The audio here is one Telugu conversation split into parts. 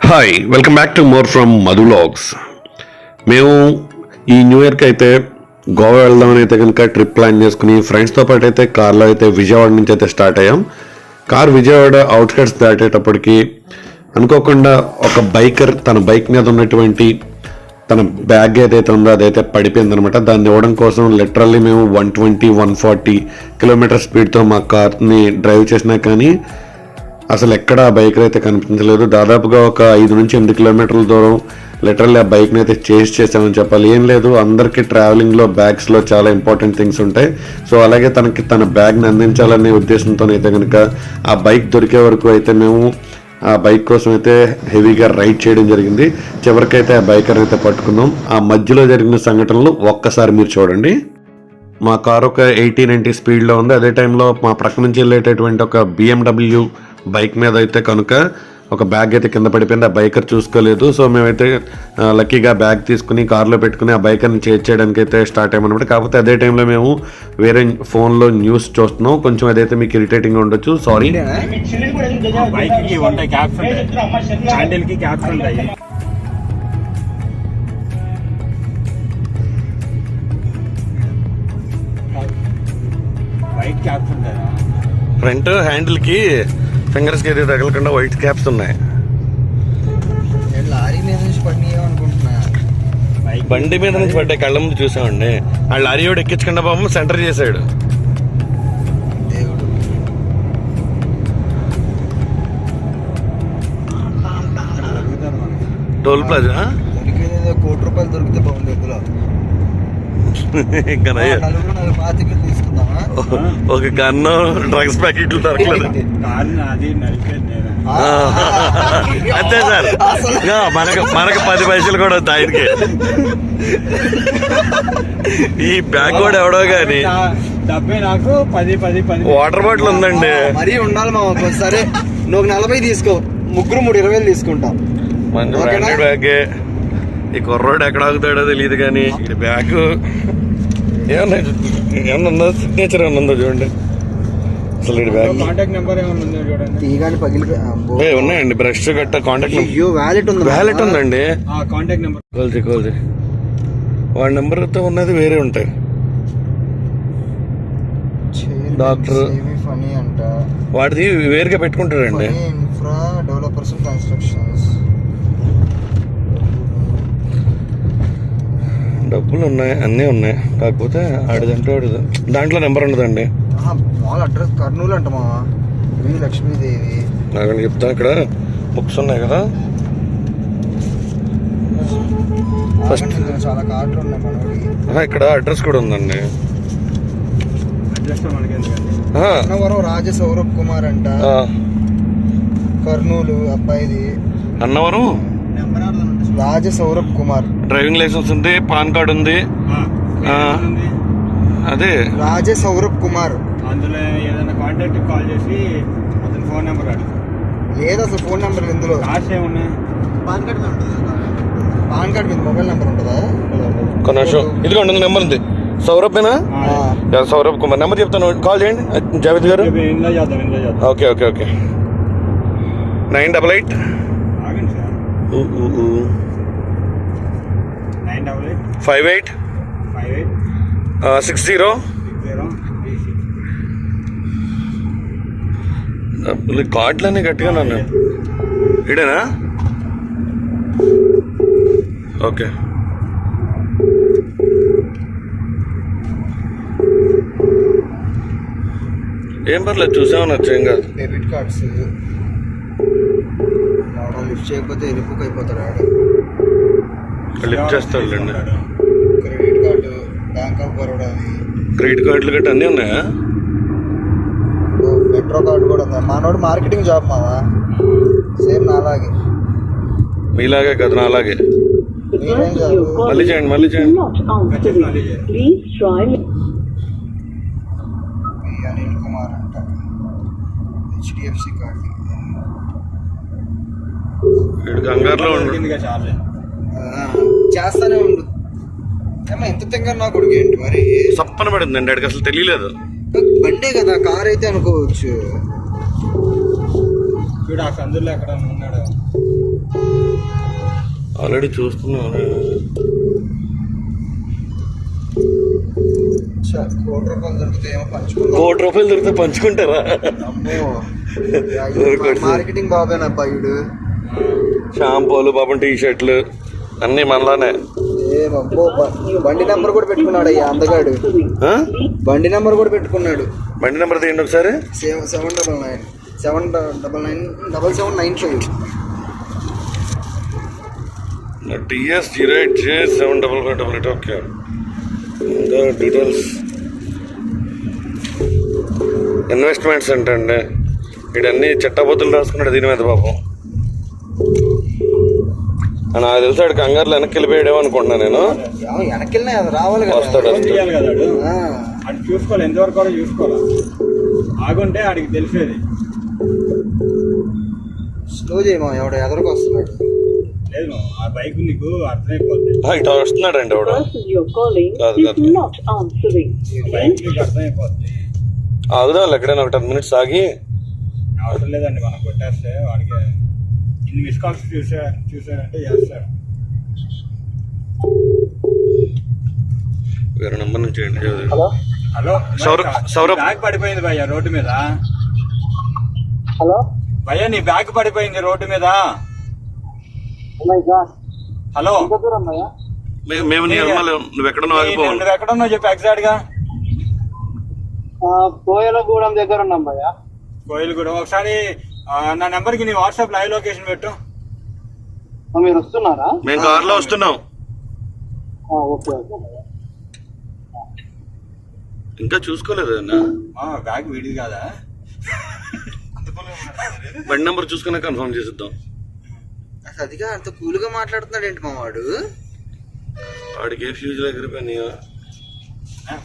Hi welcome back to more from Madhu vlogs. మేము ఈ న్యూ ఇయర్కి అయితే గోవా వెళ్దామని అయితే కనుక ట్రిప్ ప్లాన్ చేసుకుని ఫ్రెండ్స్తో పాటు అయితే కార్లో అయితే విజయవాడ నుంచి అయితే స్టార్ట్ అయ్యాం. కార్ విజయవాడ అవుట్స్కట్స్ దాటేటప్పటికి అనుకోకుండా ఒక బైకర్ తన బైక్ మీద ఉన్నటువంటి తన బ్యాగ్ ఏదైతే ఉందో అదైతే పడిపోయింది అనమాట. దాన్ని ఇవ్వడం కోసం లిటరల్లీ మేము 120-140 కిలోమీటర్ స్పీడ్తో మా కార్ని డ్రైవ్ చేసినా కానీ అసలు ఎక్కడ ఆ బైక్ అయితే కనిపించలేదు. దాదాపుగా ఒక 5-8 కిలోమీటర్ల దూరం లిటరల్లీ ఆ బైక్ని అయితే చేసామని చెప్పాలి. ఏం లేదు, అందరికీ ట్రావెలింగ్లో బ్యాగ్స్లో చాలా ఇంపార్టెంట్ థింగ్స్ ఉంటాయి. సో అలాగే తన బ్యాగ్ని అందించాలనే ఉద్దేశంతో అయితే కనుక ఆ బైక్ దొరికే వరకు అయితే మేము ఆ బైక్ కోసం అయితే హెవీగా రైడ్ చేయడం జరిగింది. చివరికైతే ఆ బైకర్ అయితే పట్టుకున్నాం. ఆ మధ్యలో జరిగిన సంఘటనలు ఒక్కసారి మీరు చూడండి. మా కారు ఒక 80-90 స్పీడ్లో ఉంది. అదే టైంలో మా ప్రక్క నుంచి వెళ్ళేటటువంటి ఒక BMW బైక్ మీద అయితే కనుక ఒక బ్యాగ్ అయితే కింద పడిపోయింది. ఆ బైకర్ చూసుకోలేదు. సో మేమైతే లక్కీగా బ్యాగ్ తీసుకుని కార్లో పెట్టుకుని ఆ బైకర్ని చేయడానికి అయితే స్టార్ట్ అయ్యామన్నమాట. కాకపోతే అదే టైంలో మేము వేరే ఫోన్లో న్యూస్ చూస్తున్నాం. కొంచెం అదైతే మీకు ఇరిటేటింగ్ ఉండొచ్చు, సారీ. ఫ్రంట్ హ్యాండిల్కి ఫింగర్స్కి ఏది తగలకుండా వైట్ క్యాప్స్ ఉన్నాయి. బండి మీద నుంచి పడ్డాయి, కళ్ళ ముందు చూసామండి. ఆ లారీ వాడు ఎక్కించకుండా పాపం సెంటర్ చేశాడు. టోల్ ప్లాజా ₹1 దొరికితే బాగుంది. ఇంకా ఒక గన్ను డ్రగ్స్ ప్యాకెట్లు దొరకలేదు అంతే సార్. మనకు 10 పైసలు కూడా వద్దు ఆయనకి. ఈ బ్యాగ్ కూడా ఎవడో గాని వాటర్ బాటిల్ ఉందండి. మరీ ఉండాలి మా. సరే నువ్వు 40 తీసుకో, ముగ్గురు 20 తీసుకుంటాం. మంచి బ్రాండెడ్ బ్యాగే. ఈ కుర్రోడు ఎక్కడ ఆగుతాడో తెలియదు కానీ ఈ బ్యాగ్ ఏమన్నా ఉందో, సిగ్నేచర్ ఏమన్నా ఉందో చూడండి. అసలు ఈ బ్యాగ్ ఉన్నాయండి, బ్రష్ గట్ట కాంటాక్ట్ వ్యాలెట్ ఉందండి. కోల్చి వాడి నెంబర్తో ఉన్నది వేరే ఉంటాయి. డాక్టర్ వాడిది వేరుగా పెట్టుకుంటాడండి. డబ్బులు ఉన్నాయి, అన్నీ ఉన్నాయి. కాకపోతే ఆడిదంటే ఆడిది దాంట్లో నెంబర్ ఉండదండి. అడ్రస్ కర్నూలు అంట మా లక్ష్మీదేవి. నాకు చెప్తాను, ఇక్కడ బుక్స్ ఉన్నాయి కదా. ఫస్ట్ చాలా కార్డులు ఉన్నాయి. ఇక్కడ అడ్రస్ కూడా ఉందండి. అన్నవరం రాజ సౌరభ్ కుమార్ అంట, కర్నూలు అబ్బాయిది. అన్నవరం రాజ సౌరభ్ కుమార్, డ్రైవింగ్ లైసెన్స్ ఉంది, పాన్ కార్డు ఉంది. అదే రాజ సౌరభ్ కుమార్. అందులో ఏదైనా కాంటాక్ట్ కాల్ చేసి అతని ఫోన్ నెంబర్ అడుగు. లేదు అసలు ఫోన్ నెంబర్ ఇందులో. కార్డ్స్ ఏమున్నాయి? పాన్ కార్డ్ మీద మొబైల్ నెంబర్ ఉంటుందా? ఒక నిమిషం, ఇదిగోండి ఉంది, నెంబర్ ఉంది. సౌరభేనా? సౌరభ్ కుమార్ నెంబర్ చెప్తాను, కాల్ చేయండి జావేద్ గారు. ఓకే 988 58 60. కార్డులన్నీ గట్టిగా నన్ను ఇడేనా? ఓకే. ఏం పర్లేదు, చూసామని వచ్చేం కాదు. డెబిట్ కార్డ్స్ లిఫ్ట్ చేయకపోతే ఎరుపుకు అయిపోతాడు ఆడు. లిఫ్ట్ చేస్తాడులేండి. Credit card, bank of Baroda, credit కార్డులు గట్రా అన్నీ ఉన్నాయా? మెట్రో కార్డు కూడా ఉందా? మనోడు మార్కెటింగ్ జాబ్ మావా, సేమ్ నాలాగే. మీలాగే కదా, నాలాగే. మళ్ళీ చేయండి. అనిల్ కుమార్ అంట, HDFC కార్డు. కంగారులో చేస్తానే ఉండు. ఎంత తింగర్ నా కొడుకు ఏంటి మరి? సప్పన పడిందండి, అడిగి అసలు తెలియలేదు. బండే కదా, కార్ అయితే అనుకోవచ్చు. చూడు ఆ సందులో ఎక్కడ ఉన్నాడు. ఆల్రెడీ చూస్తున్నాను. ₹1,00,00,000 దొరికితే ఏమో పంచుకుంటాం. ₹1,00,00,000 దొరికితే పంచుకుంటారా? మార్కెటింగ్ బాబేనా అబ్బాయిడు. షాంపూలు పాపం టీ షర్ట్లు అన్నీ మనలానే. బండి నెంబర్ కూడా పెట్టుకున్నాడు అయ్యా అందగాడు. బండి నెంబర్ కూడా పెట్టుకున్నాడు. బండి నెంబర్ తీయండి ఒకసారి. 799 TS08J75588. ఓకే, ఇంకా డీటెయిల్స్. ఇన్వెస్ట్మెంట్స్ ఏంటండి? వీడన్నీ చెట్టబొత్తులు రాసుకున్నాడు దీని మీద పాపం. నాకు తెలిసి ఆడు కంగారులో వెనక్కి వెళ్ళిపోయాడేమో అనుకుంటున్నా నేను. వెనక్కి వెళ్ళినా రావాలి కదా. వస్తాడు అది చూసుకోవాలి, ఎంతవరకు కూడా చూసుకోవాలి. ఆగుంటే ఆడికి తెలిసేది. స్లో చేయమా, ఎవడో ఎదరికి వస్తున్నాడు. లేదు, ఆ బైక్ నీకు అర్థమైపోద్ది. ఇట్లా వస్తున్నాడండి ఎవడు. బైక్ నీకు అర్థమైపోద్ది. ఆగుదాం ఎక్కడైనా ఒక 10 minutes ఆగి. అవసరం లేదండి, మనం కొట్టేస్తే వాడికి ఇన్ని మిస్ కాల్స్ చూసాడంటే చేస్తాడు. వేరే నెంబర్ నుంచి ఏంటి? హలో, సౌరభ్ బ్యాగ్ పడిపోయింది భయ్య రోడ్డు మీద. హలో భయ్య, నీ బ్యాగ్ పడిపోయింది రోడ్డు మీద. హలో, మేము నువ్వు ఎక్కడన్నా ఆగిపో. నువ్వు ఎక్కడున్నావు చెప్పు ఎగ్జాక్ట్ గా. కోయలగూడెం దగ్గర ఉన్నాం భయ్య. కోయిలగూడెం. ఒకసారి నా నెంబర్ కి నీ వాట్సాప్ లైవ్ లొకేషన్ పెట్టు. మీరు వస్తున్నారా? మేము కార్లో వస్తున్నాం. Okay okay. ఇంకా చూసుకోలేదు బ్యాగ్ వీడిది కాదా? బండి నెంబర్ చూసుకున్నా కన్ఫర్మ్ చేసిద్దాం. అదిగా అంత కూల్గా మాట్లాడుతున్నాడు ఏంటి మా వాడు? వాడికి ఏ ఫ్యూజ్ ఎగిరిపోయినాయో.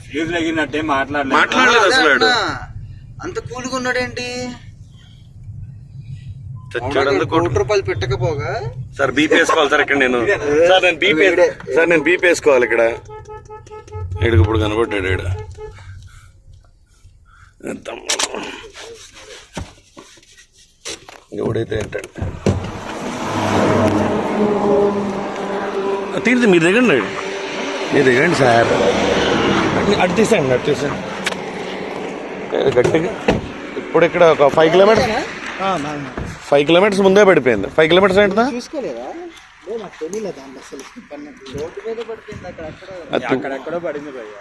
ఫ్యూజ్ ఎగిరినట్టే మాట్లాడలేదు అసలు. అంత కూల్గా ఉన్నాడేంటి? ₹1,00,00,000 పెట్టకపోగా. సార్ బీపీ వేసుకోవాలి సార్ ఇక్కడ. నేను బీపీ వేసుకోవాలి ఇక్కడ. ఇడికి ఇప్పుడు కనబడ్డాడు ఈడ. ఎవడైతే ఏంటండి తీర్థి మీరు దిగండి సార్. అటు తీసేయండి గట్టిగా. ఇప్పుడు ఇక్కడ ఒక 5 kilometers ముందే పడిపోయింది. 5 kilometers ఏంటా చూసుకోలేదా? నాకు తెలియలేదు అసలు. రోడ్డు మీద పడిపోయింది అక్కడెక్కడో పడింది భయ్య.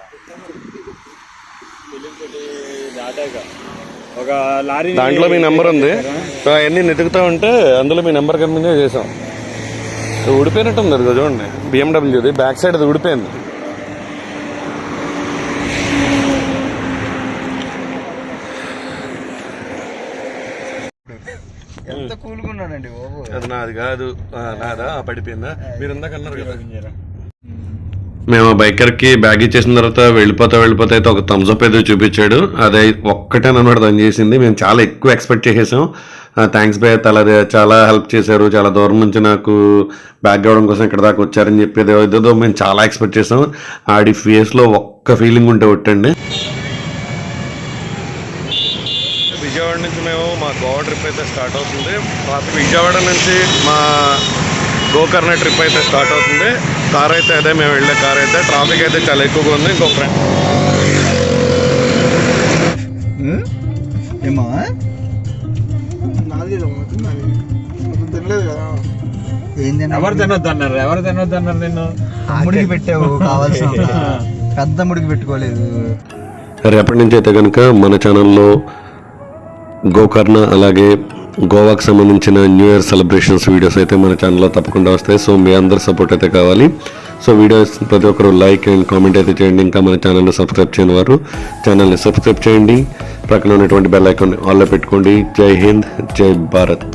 దాటాక ఒక లారీ, దాంట్లో మీ నెంబర్ ఉంది. సో అవన్నీ వెతుకుతా ఉంటే అందులో మీ నెంబర్ కంపెనీ చేసాం. ఊడిపోయినట్టుంది అది చూడండి. BMW బ్యాక్ సైడ్ అది ఊడిపోయింది. ఎంత కూల్గా ఉన్నాడండి బాబు. అది నాది కాదు. నాదా పడిపోయిందా? మీరు ఇందాక అన్నారు కదా. మేము బైకర్కి బ్యాగ్ ఇచ్చేసిన తర్వాత వెళ్ళిపోతా అయితే ఒక థమ్స్ అప్ అయితే చూపించాడు. అదే ఒక్కటేనమాట తను చేసింది. మేము చాలా ఎక్కువ ఎక్స్పెక్ట్ చేసేసాం. థ్యాంక్స్ బై, చాలా హెల్ప్ చేశారు. చాలా దూరం నుంచి నాకు బ్యాగ్ ఇవ్వడం కోసం ఇక్కడ దాకా వచ్చారని చెప్పేది ఏదో మేము చాలా ఎక్స్పెక్ట్ చేసాం. ఆడి ఫేస్లో ఒక్క ఫీలింగ్ ఉంటే ఒట్టండి. విజయవాడ నుంచి మేము మా గోవా ట్రిప్ అయితే స్టార్ట్ అవుతుంది. విజయవాడ నుంచి మా గోకర్ణ ట్రిప్ అయితే స్టార్ట్ అవుతుంది. కార్ అయితే అదే మేము వెళ్ళే కార్ అయితే. ట్రాఫిక్ అయితే చాలా ఎక్కువగా ఉంది. ఇంకో ఫ్రెండ్ ఏమా నాది తినలేదు కదా. ఎవరు తినొద్దు అన్నారు నిన్ను? ముడికి పెట్టావు కావాల్సిన పెద్ద ముడికి పెట్టుకోలేదు. రేపటి నుంచి అయితే కనుక మన ఛానల్లో గోకర్ణ అలాగే గోవాకి సంబంధించిన న్యూ ఇయర్ సెలబ్రేషన్స్ వీడియోస్ అయితే మన ఛానల్లో తప్పకుండా వస్తాయి. సో మీ అందరి సపోర్ట్ అయితే కావాలి. సో వీడియోస్ ప్రతి ఒక్కరు లైక్ అండ్ కామెంట్ అయితే చేయండి. ఇంకా మన ఛానల్ని సబ్స్క్రైబ్ చేయని వారు ఛానల్ని సబ్స్క్రైబ్ చేయండి. ప్రక్కన ఉన్నటువంటి బెల్ ఐకాన్ ఆల్లో పెట్టుకోండి. జై హింద్, జై భారత్.